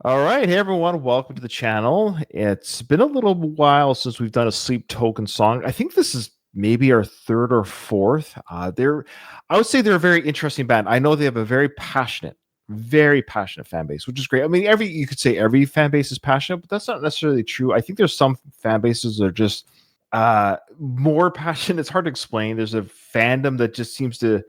All right, hey everyone, welcome to the channel. It's been a little while since we've done a Sleep Token song. I think this is maybe our third or fourth. I would say they're a very interesting band. I know they have a very passionate fan base, which is great. I mean, you could say every fan base is passionate, but that's not necessarily true. I think there's some fan bases that are just more passionate. It's hard to explain. There's a fandom that just seems to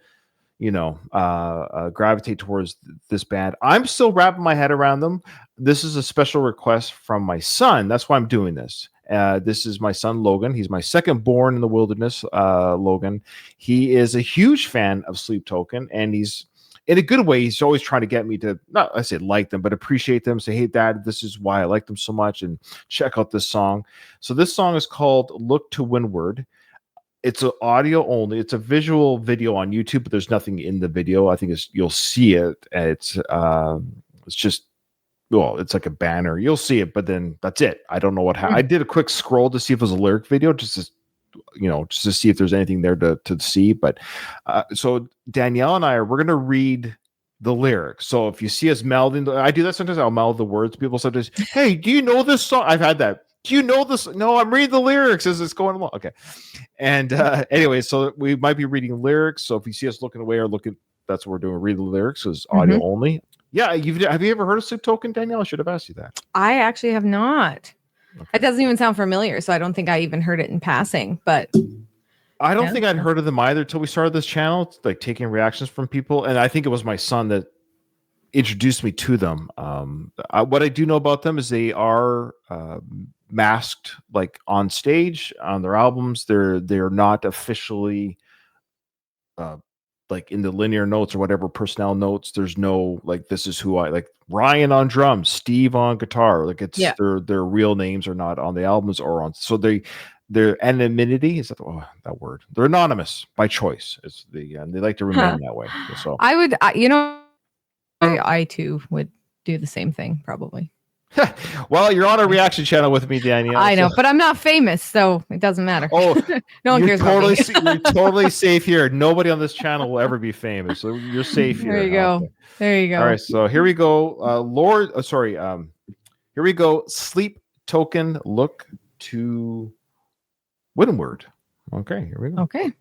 gravitate towards this band. I'm still wrapping my head around them. This is a special request from my son. That's why I'm doing this. This is my son, Logan. He's my second born in the wilderness, Logan. He is a huge fan of Sleep Token, and he's in a good way. He's always trying to get me to, not I say like them, but appreciate them. Say, hey, Dad, this is why I like them so much, and check out this song. So this song is called Look to Windward. It's an audio only. It's a visual video on YouTube, but there's nothing in the video. I think you'll see it. It's just, well, it's like a banner. You'll see it, but then that's it. I don't know what happened. I did a quick scroll to see if it was a lyric video, just to see if there's anything there to see. But so Danielle and we're gonna read the lyrics. So if you see us melding, I do that sometimes. I'll meld the words. People sometimes, hey, do you know this song? I've had that. Do you know this? No, I'm reading the lyrics as it's going along. Okay. And anyway, so we might be reading lyrics. So if you see us looking away or looking, that's what we're doing. Read the lyrics. It's audio only. Yeah. Have you ever heard of Sleep Token, Danielle? I should have asked you that. I actually have not. Okay. It doesn't even sound familiar. So I don't think I even heard it in passing, but I don't think I'd heard of them either till we started this channel, like taking reactions from people. And I think it was my son that introduced me to them. What I do know about them is they are masked, like on stage on their albums. They're not officially like in the linear notes or whatever personnel notes. There's no like, this is who I like. Ryan on drums, Steve on guitar. Like it's their real names are not on the albums or on. So their anonymity, is that that word? They're anonymous by choice. It's they like to remain that way. So I would, I too would do the same thing probably. Well, you're on a reaction channel with me, Danielle. I know, but I'm not famous, so it doesn't matter. Oh, no one cares about me. You're totally safe here. Nobody on this channel will ever be famous, so you're safe here. There you go. Okay. There you go. All right, so here we go. Here we go. Sleep Token, Look to Windward. Okay, here we go. Okay.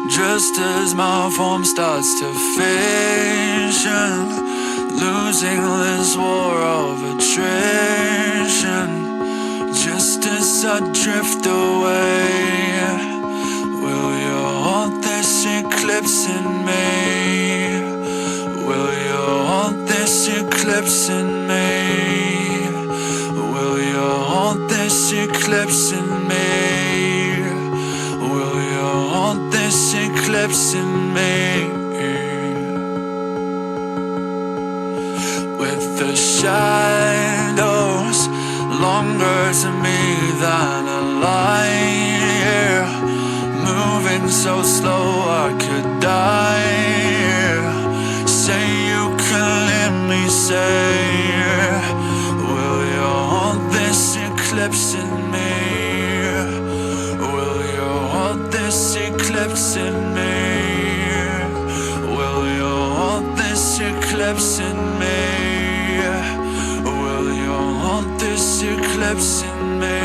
Just as my form starts to fission, losing this war of attrition, just as I drift away, will you hold this eclipse in me? Will you hold this eclipse in me? Will you hold this eclipse in me? Will you hold this eclipse in me? With the shadows longer to me than a light year, moving so slow I could die. Say you can let me say, will you hold this eclipse in me? This eclipse in me? Will you hold this eclipse in me? Will you hold this eclipse in me?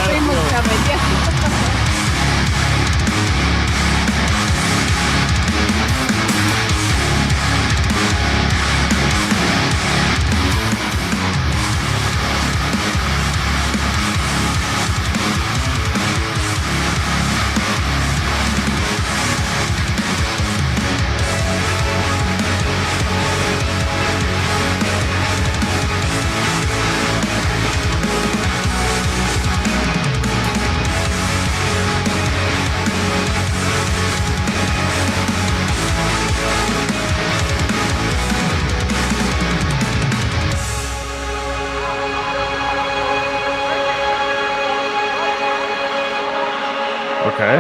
Train was coming, yeah. Okay.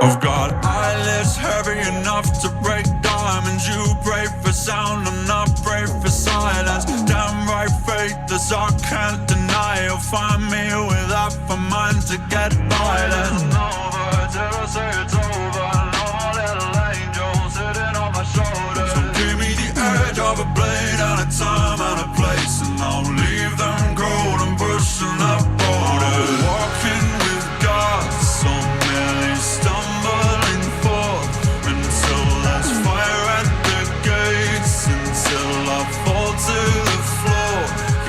I've got eyelids heavy enough to break diamonds. You pray for sound, I'm not brave for silence. Damn right, faith, this I can't deny. You'll find me with half a mind to get violent. Over till I say it's over. No more little angel sitting on my shoulder. So give me the edge of a blade and a time and a place, and I'll leave them cold and pushing up borders. Walking with God, so many stumbling forth until there's fire at the gates, until I fall to the floor.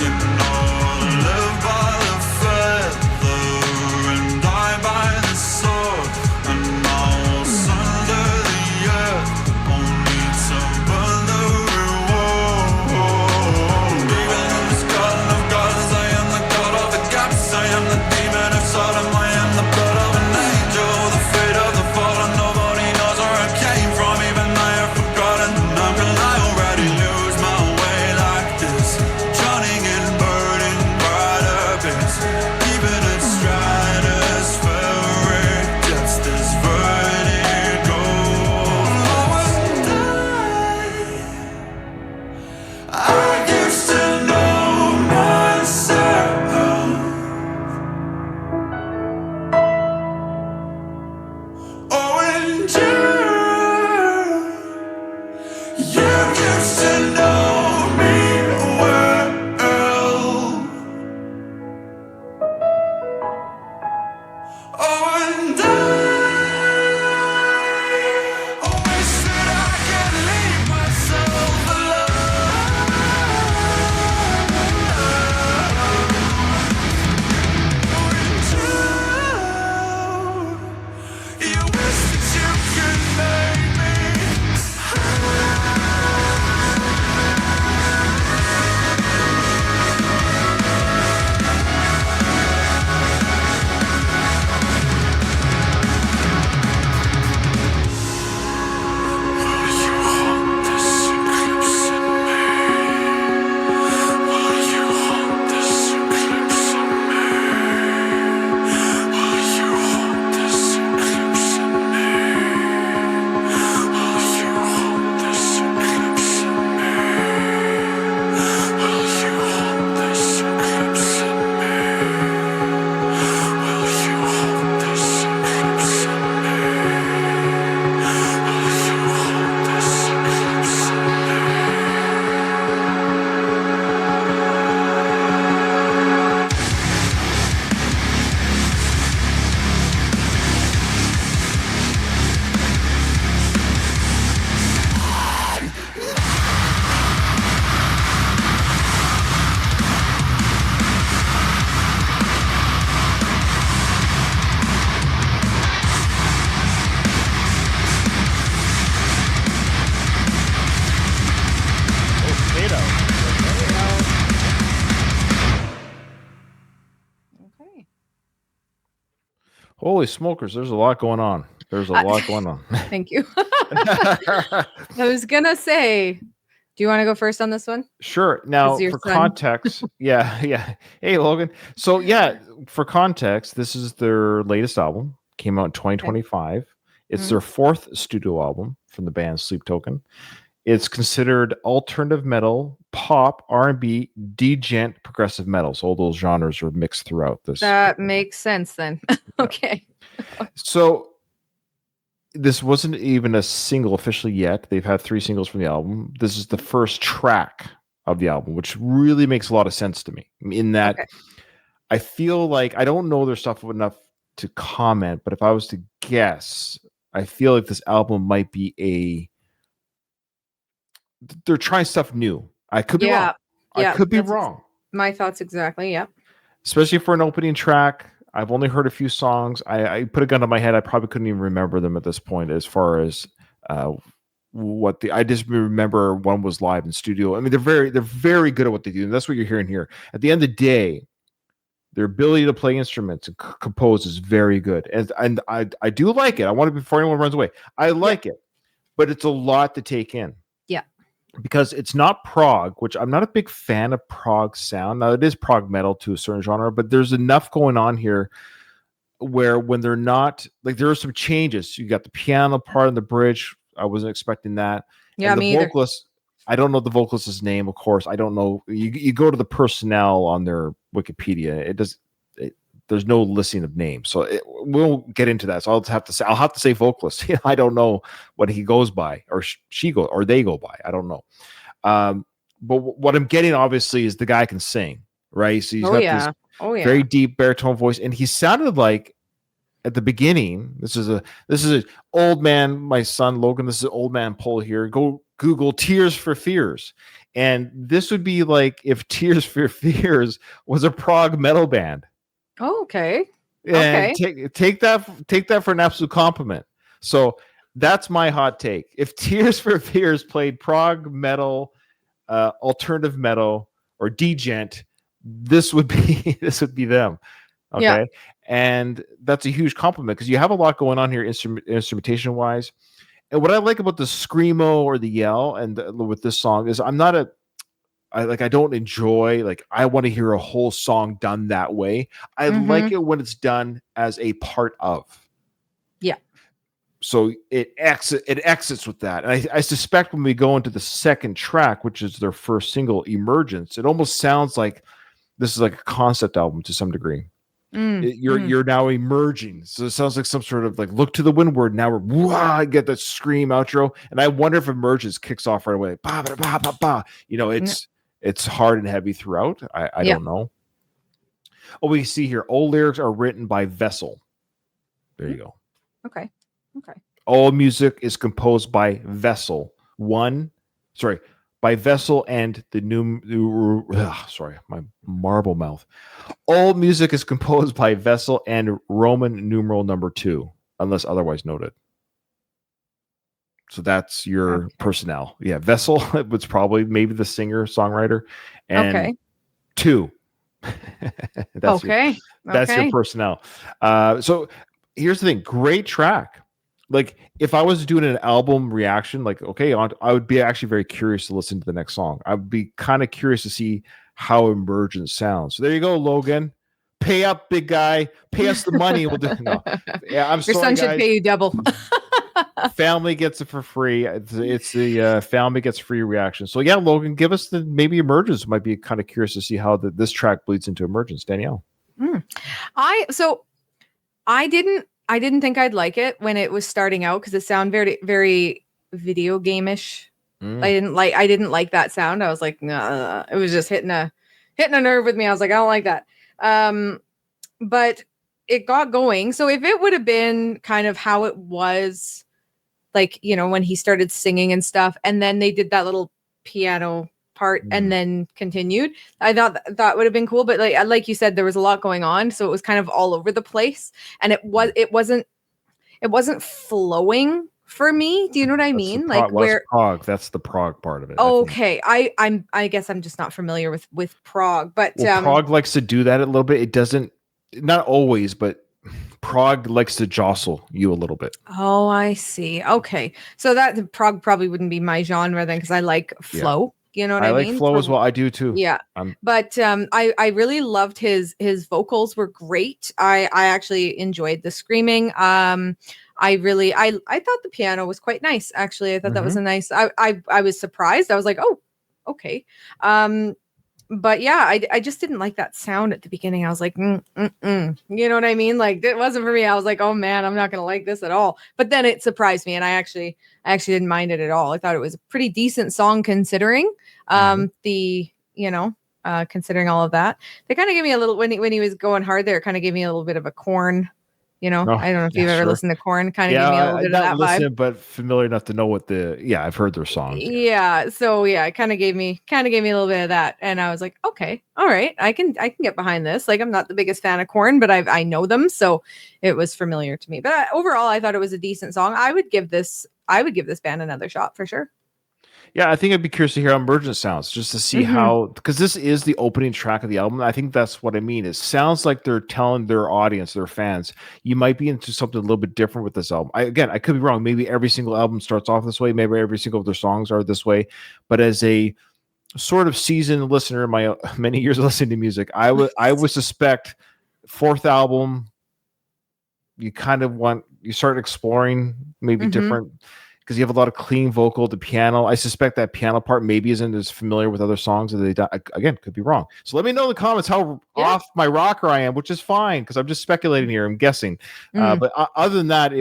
You know I live by the feather and die by the sword, and I will sunder the earth only to burn the reward. Even in this garden of gardens, I am the god of the gaps. I am the demon of Sodom. I am the blood of an angel, the fate of the fallen. Nobody knows where I came from, even I have forgotten. How can I already lose my way like this? Drowning in burning bright abyss. Even at stratospheric depths, this vertigo. I used to know myself. Oh, and you used to know me well. Oh, and I always said I could leave myself alone. You wish that you could make me. Will you hold this eclipse in me? Will you hold this eclipse in me? Will you hold this eclipse in me? Will you hold this eclipse in me? Will you hold this eclipse in me? Will you hold this eclipse in me? Will you hold this eclipse in me? Okay. Holy smokers, there's a lot going on. There's a lot going on. Thank you. I was gonna say, do you want to go first on this one? Sure. Now, Is your for son- context, yeah. Hey, Logan. So, yeah, for context, this is their latest album. Came out in 2025. It's their fourth studio album from the band Sleep Token. It's considered alternative metal, pop, R&B, degent, progressive metal. So all those genres are mixed throughout this. That makes sense then. Okay. So this wasn't even a single officially yet. They've had 3 singles from the album. This is the first track of the album, which really makes a lot of sense to me. In that, Okay. I feel like I don't know their stuff enough to comment, but if I was to guess, I feel like this album might be they're trying stuff new. I could be wrong. Yeah. I Yeah. could be That's wrong. my thoughts exactly. Yep. Especially for an opening track. I've only heard a few songs. I put a gun to my head. I probably couldn't even remember them at this point as far as I just remember one was live in studio. I mean, they're very good at what they do. And that's what you're hearing here. At the end of the day, their ability to play instruments and compose is very good. And I do like it. I want to, before anyone runs away, I like it, but it's a lot to take in. Yeah. Because it's not prog, which I'm not a big fan of prog sound. Now it is prog metal to a certain genre, but there's enough going on here where when they're not, like, there are some changes. You got the piano part in the bridge. I wasn't expecting that. Yeah, and the me either. vocalist, I don't know the vocalist's name, of course. I don't know. You go to the personnel on their Wikipedia. There's no listing of names, so we'll get into that. So I'll have to say vocalist. I don't know what he goes by, or she go, or they go by. I don't know. But what I'm getting obviously is the guy can sing, right? So he's got this very deep baritone voice, and he sounded like at the beginning. This is a old man. My son Logan. This is an old man poll here. Go Google Tears for Fears, and this would be like if Tears for Fears was a prog metal band. Oh, okay. And take that for an absolute compliment. So that's my hot take. If Tears for Fears played prog metal, alternative metal, or degent, this would be them. Okay, Yeah. and that's a huge compliment because you have a lot going on here instrumentation wise. And what I like about the screamo or the yell and with this song is I don't enjoy, like, I want to hear a whole song done that way. I like it when it's done as a part of. Yeah. So it exits with that. And I suspect when we go into the second track, which is their first single, Emergence, it almost sounds like this is like a concept album to some degree. You're now emerging. So it sounds like some sort of like look to the windward. Now I get that scream outro. And I wonder if Emergence kicks off right away. Ba, ba, ba, ba, ba. It's hard and heavy throughout. I don't know. Oh, we see here, all lyrics are written by Vessel. There you go. Okay. All music is composed by Vessel. By Vessel and the new. Sorry, my marble mouth. All music is composed by Vessel and Roman numeral number 2, unless otherwise noted. So that's your personnel. Yeah, Vessel was probably maybe the singer, songwriter, and 2. That's your personnel. So here's the thing. Great track. Like, if I was doing an album reaction, like, okay, I would be actually very curious to listen to the next song. I would be kind of curious to see how Emergence sounds. So there you go, Logan. Pay up, big guy. Pay us the money. We'll do. No, yeah, I'm sorry, your son should guys. pay you double. Family gets it for free. It's the family gets free reaction. So yeah, Logan, give us maybe Emergence. Might be kind of curious to see how this track bleeds into Emergence. Danielle, I didn't think I'd like it when it was starting out because it sounded very, very video game-ish. I didn't like that sound. I was like, nah, it was just hitting a nerve with me. I was like, I don't like that. But it got going. So if it would have been kind of how it was, like, when he started singing and stuff, and then they did that little piano part and then continued, I thought that would have been cool. But like you said, there was a lot going on, so it was kind of all over the place, and it wasn't flowing for me. Do you know what I mean? Prog, that's the prog part of it. Okay, I guess I'm just not familiar with prog, but prog likes to do that a little bit. It doesn't, not always, but prog likes to jostle you a little bit. Oh, I see. Okay, so that prog probably wouldn't be my genre then, because I like flow. You know what I mean? I like flow as well. I do too. Yeah. But I really loved his vocals were great. I actually enjoyed the screaming. I thought the piano was quite nice. Actually, I thought that was a nice. I was surprised. I was like, oh, okay. but yeah, I just didn't like that sound at the beginning. I was like, you know what I mean? Like it wasn't for me. I was like, oh man, I'm not gonna like this at all. But then it surprised me, and I actually didn't mind it at all. I thought it was a pretty decent song considering considering all of that. They kind of gave me a little when he was going hard there. It kind of gave me a little bit of a Korn. I don't know if you've ever listened to Korn. Kind of gave me a little bit of that vibe. But familiar enough to know what I've heard their songs. Yeah. So yeah, it kind of gave me a little bit of that, and I was like, okay, all right, I can get behind this. Like, I'm not the biggest fan of Korn, but I know them, so it was familiar to me. But overall, I thought it was a decent song. I would give this band another shot for sure. Yeah, I think I'd be curious to hear how Emergent sounds, just to see how, because this is the opening track of the album. I think that's what I mean. It sounds like they're telling their audience, their fans, you might be into something a little bit different with this album. I could be wrong. Maybe every single album starts off this way. Maybe every single of their songs are this way. But as a sort of seasoned listener in my many years of listening to music, I would suspect fourth album, you start exploring maybe different, because you have a lot of clean vocal, the piano. I suspect that piano part maybe isn't as familiar with other songs that they done. Again, could be wrong. So let me know in the comments how off my rocker I am, which is fine because I'm just speculating here. I'm guessing. But other than that,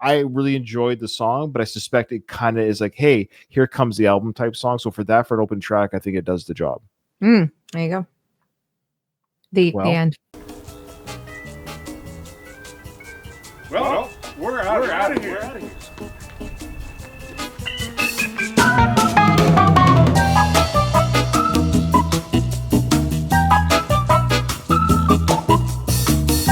I really enjoyed the song, but I suspect it kind of is like, hey, here comes the album type song. So for an open track, I think it does the job. There you go. The end. Well, we're out of here.